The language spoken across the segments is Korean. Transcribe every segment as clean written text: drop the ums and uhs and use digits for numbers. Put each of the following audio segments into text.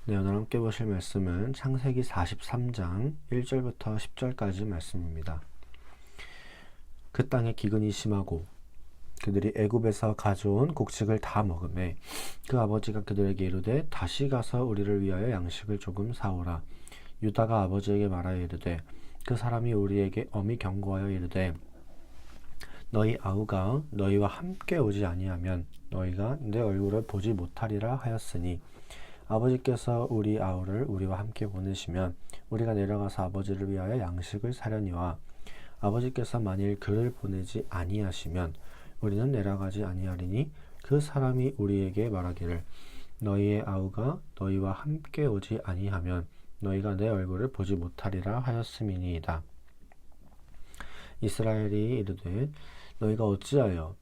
네, 오늘 함께 보실 말씀은 창세기 43장 1절부터 10절까지 말씀입니다. 그 땅에 기근이 심하고 그들이 애굽에서 가져온 곡식을 다 먹으매 그 아버지가 그들에게 이르되 다시 가서 우리를 위하여 양식을 조금 사오라. 유다가 아버지에게 말하여 이르되 그 사람이 우리에게 엄히 경고하여 이르되 너희 아우가 너희와 함께 오지 아니하면 너희가 내 얼굴을 보지 못하리라 하였으니 아버지께서 우리 아우를 우리와 함께 보내시면 우리가 내려가서 아버지를 위하여 양식을 사려니와 아버지께서 만일 그를 보내지 아니하시면 우리는 내려가지 아니하리니 그 사람이 우리에게 말하기를 너희의 아우가 너희와 함께 오지 아니하면 너희가 내 얼굴을 보지 못하리라 하였음이니이다. 이스라엘이 이르되 너희가 어찌하여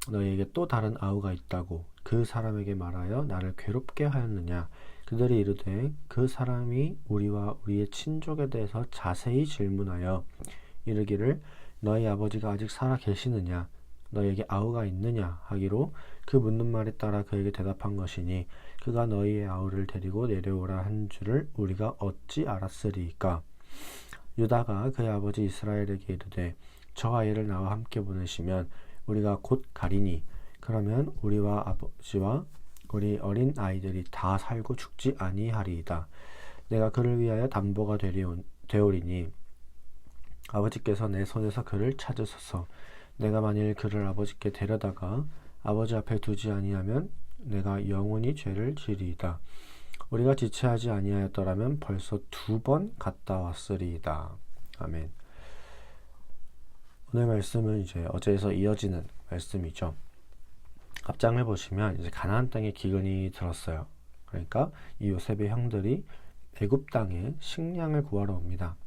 너희에게 또 다른 아우가 있다고 그 사람에게 말하여 나를 괴롭게 하였느냐. 그들이 이르되 그 사람이 우리와 우리의 친족에 대해서 자세히 질문하여 이르기를 너희 아버지가 아직 살아 계시느냐 너희에게 아우가 있느냐 하기로 그 묻는 말에 따라 그에게 대답한 것이니 그가 너희의 아우를 데리고 내려오라 한 줄을 우리가 어찌 알았으리이까. 유다가 그의 아버지 이스라엘에게 이르되 저 아이를 나와 함께 보내시면 우리가 곧 가리니 그러면 우리와 아버지와 우리 어린 아이들이 다 살고 죽지 아니하리이다. 내가 그를 위하여 담보가 되오리니 아버지께서 내 손에서 그를 찾으소서. 내가 만일 그를 아버지께 데려다가 아버지 앞에 두지 아니하면 내가 영원히 죄를 지리이다. 우리가 지체하지 아니하였더라면 벌써 2번 갔다 왔으리이다. 아멘. 오늘 말씀은 이제 어제에서 이어지는 말씀이죠. 앞장을 보시면 이제 가나안 땅에 기근이 들었어요. 그러니까 이 요셉의 형들이 애굽 땅에 식량을 구하러 옵니다.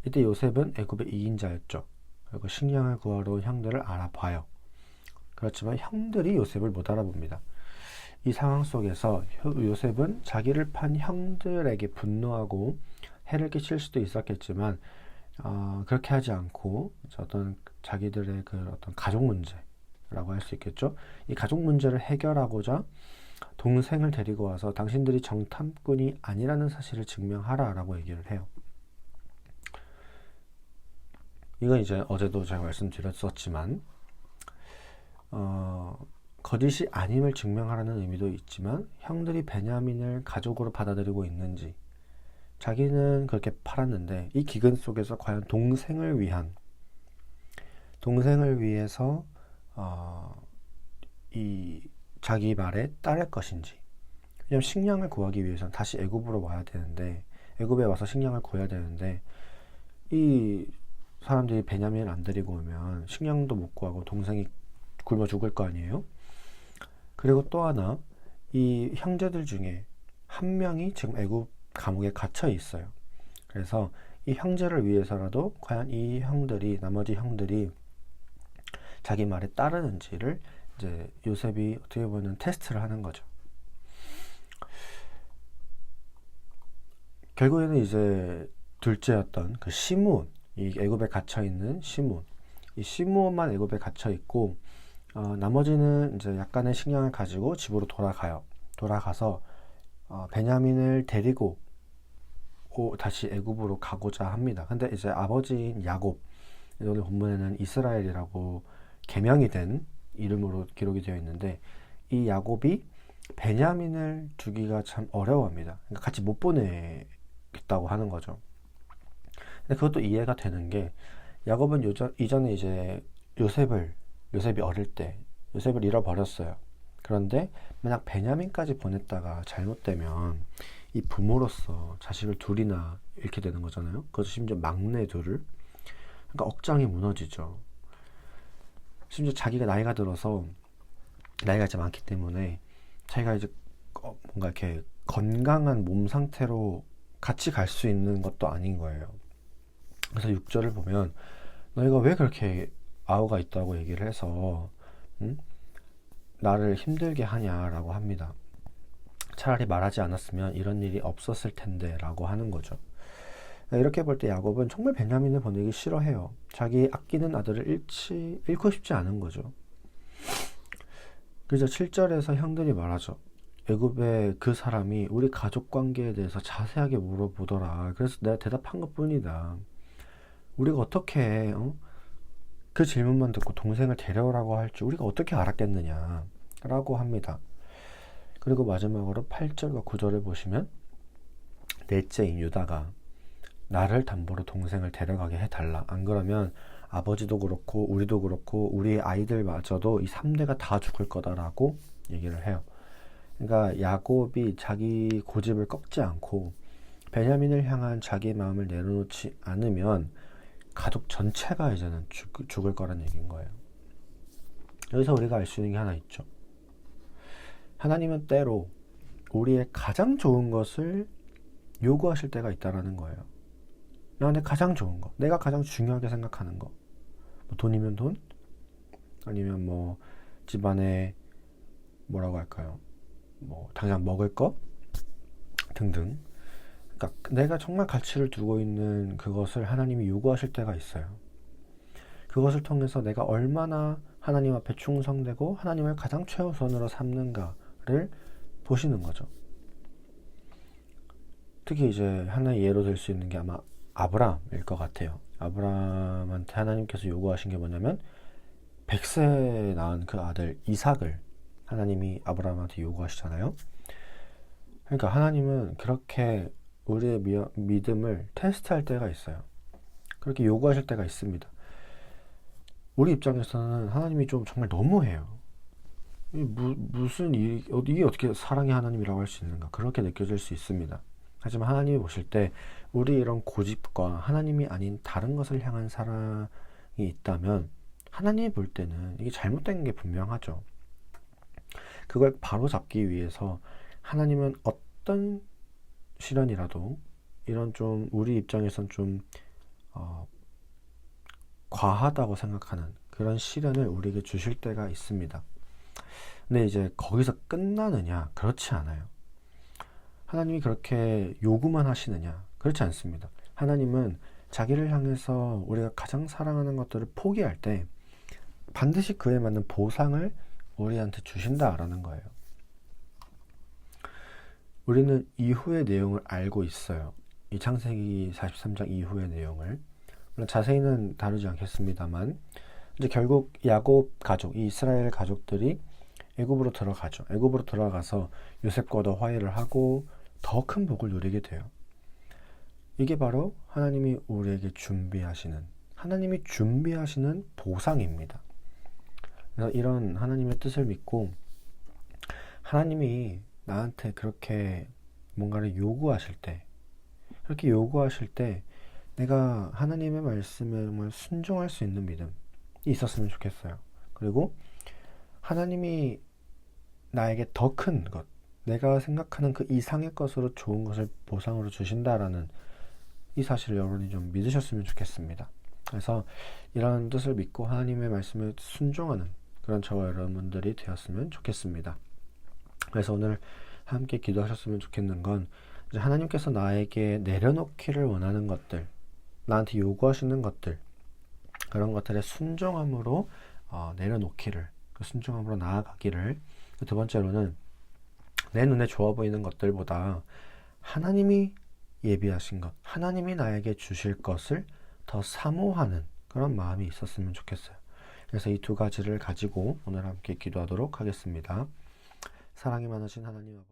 이때 요셉은 애굽의 2인자였죠. 그리고 식량을 구하러 온 형들을 알아봐요. 그렇지만 형들이 요셉을 못 알아봅니다. 이 상황 속에서 요셉은 자기를 판 형들에게 분노하고 해를 끼칠 수도 있었겠지만 그렇게 하지 않고 어떤 자기들의 그 어떤 가족 문제라고 할 수 있겠죠. 이 가족 문제를 해결하고자 동생을 데리고 와서 당신들이 정탐꾼이 아니라는 사실을 증명하라라고 얘기를 해요. 이건 이제 어제도 제가 말씀드렸었지만 거짓이 아님을 증명하라는 의미도 있지만 형들이 베냐민을 가족으로 받아들이고 있는지 자기는 그렇게 팔았는데 이 기근 속에서 과연 동생을 위해서 이 자기 말에 따를 것인지. 왜냐면 식량을 구하기 위해서는 다시 애굽으로 와야 되는데 애굽에 와서 식량을 구해야 되는데 이 사람들이 베냐민을 안 데리고 오면 식량도 못 구하고 동생이 굶어 죽을 거 아니에요. 그리고 또 하나 이 형제들 중에 한 명이 지금 애굽 감옥에 갇혀 있어요. 그래서 이 형제를 위해서라도 과연 나머지 형들이 자기 말에 따르는지를 이제 요셉이 어떻게 보면 테스트를 하는 거죠. 결국에는 이제 둘째였던 그 시므온, 이 애굽에 갇혀 있는 시므온, 이 시므온만 애굽에 갇혀 있고 나머지는 이제 약간의 식량을 가지고 집으로 돌아가서 베냐민을 데리고 다시 애굽으로 가고자 합니다. 근데 이제 아버지인 야곱, 오늘 본문에는 이스라엘이라고 개명이 된 이름으로 기록이 되어 있는데 이 야곱이 베냐민을 두기가 참 어려워합니다. 그러니까 같이 못 보내겠다고 하는 거죠. 근데 그것도 이해가 되는 게 야곱은 이전에 이제 요셉이 어릴 때 요셉을 잃어버렸어요. 그런데 만약 베냐민까지 보냈다가 잘못되면 이 부모로서 자식을 둘이나 잃게 되는 거잖아요. 그것도 심지어 막내 둘을. 그러니까 억장이 무너지죠. 심지어 자기가 나이가 들어서 나이가 이제 많기 때문에 자기가 이제 뭔가 이렇게 건강한 몸 상태로 같이 갈 수 있는 것도 아닌 거예요. 그래서 6절을 보면 너희가 왜 그렇게 아우가 있다고 얘기를 해서 나를 힘들게 하냐라고 합니다. 차라리 말하지 않았으면 이런 일이 없었을 텐데 라고 하는 거죠. 이렇게 볼 때 야곱은 정말 베냐민을 보내기 싫어해요. 자기 아끼는 아들을 잃고 싶지 않은 거죠. 그래서 7절에서 형들이 말하죠. 애굽의 그 사람이 우리 가족 관계에 대해서 자세하게 물어보더라. 그래서 내가 대답한 것뿐이다. 우리가 어떻게 그 질문만 듣고 동생을 데려오라고 할 줄 우리가 어떻게 알았겠느냐 라고 합니다. 그리고 마지막으로 8절과 9절을 보시면 넷째인 유다가 나를 담보로 동생을 데려가게 해달라. 안 그러면 아버지도 그렇고 우리도 그렇고 우리 아이들마저도 이 3대가 다 죽을 거다라고 얘기를 해요. 그러니까 야곱이 자기 고집을 꺾지 않고 베냐민을 향한 자기 마음을 내려놓지 않으면 가족 전체가 이제는 죽을 거란 얘기인 거예요. 여기서 우리가 알 수 있는 게 하나 있죠. 하나님은 때로 우리의 가장 좋은 것을 요구하실 때가 있다라는 거예요. 나한테 가장 좋은 거, 내가 가장 중요하게 생각하는 거, 뭐 돈이면 돈, 아니면 뭐 집안에 뭐라고 할까요? 뭐 당장 먹을 거 등등. 그러니까 내가 정말 가치를 두고 있는 그것을 하나님이 요구하실 때가 있어요. 그것을 통해서 내가 얼마나 하나님 앞에 충성되고 하나님을 가장 최우선으로 삼는가를 보시는 거죠. 특히 이제 하나의 예로 들 수 있는 게 아마 아브라함일 것 같아요. 아브라함한테 하나님께서 요구하신 게 뭐냐면 100세에 낳은 그 아들 이삭을 하나님이 아브라함한테 요구하시잖아요. 그러니까 하나님은 그렇게 우리의 믿음을 테스트할 때가 있어요. 그렇게 요구하실 때가 있습니다. 우리 입장에서는 하나님이 좀 정말 너무해요. 무슨 이게 어떻게 사랑의 하나님이라고 할 수 있는가, 그렇게 느껴질 수 있습니다. 하지만 하나님이 보실 때 우리 이런 고집과 하나님이 아닌 다른 것을 향한 사랑이 있다면 하나님이 볼 때는 이게 잘못된 게 분명하죠. 그걸 바로잡기 위해서 하나님은 어떤 시련이라도 이런 좀 우리 입장에선 좀 과하다고 생각하는 그런 시련을 우리에게 주실 때가 있습니다. 근데 이제 거기서 끝나느냐? 그렇지 않아요. 하나님이 그렇게 요구만 하시느냐? 그렇지 않습니다. 하나님은 자기를 향해서 우리가 가장 사랑하는 것들을 포기할 때 반드시 그에 맞는 보상을 우리한테 주신다라는 거예요. 우리는 이후의 내용을 알고 있어요. 이 창세기 43장 이후의 내용을. 물론 자세히는 다루지 않겠습니다만 이제 결국 야곱 가족, 이 이스라엘 가족들이 애굽으로 들어가죠. 애굽으로 들어가서 요셉과도 화해를 하고 더 큰 복을 누리게 돼요. 이게 바로 하나님이 우리에게 하나님이 준비하시는 보상입니다. 그래서 이런 하나님의 뜻을 믿고 하나님이 나한테 그렇게 뭔가를 요구하실 때, 그렇게 요구하실 때 내가 하나님의 말씀에 정말 순종할 수 있는 믿음이 있었으면 좋겠어요. 그리고 하나님이 나에게 더 큰 것, 내가 생각하는 그 이상의 것으로 좋은 것을 보상으로 주신다라는 이 사실을 여러분이 좀 믿으셨으면 좋겠습니다. 그래서 이런 뜻을 믿고 하나님의 말씀에 순종하는 그런 저와 여러분들이 되었으면 좋겠습니다. 그래서 오늘 함께 기도하셨으면 좋겠는 건 이제 하나님께서 나에게 내려놓기를 원하는 것들, 나한테 요구하시는 것들, 그런 것들의 순종함으로 내려놓기를, 그 순종함으로 나아가기를. 두 번째로는 내 눈에 좋아 보이는 것들보다 하나님이 예비하신 것, 하나님이 나에게 주실 것을 더 사모하는 그런 마음이 있었으면 좋겠어요. 그래서 이 두 가지를 가지고 오늘 함께 기도하도록 하겠습니다. 사랑이 많으신 하나님 아버지,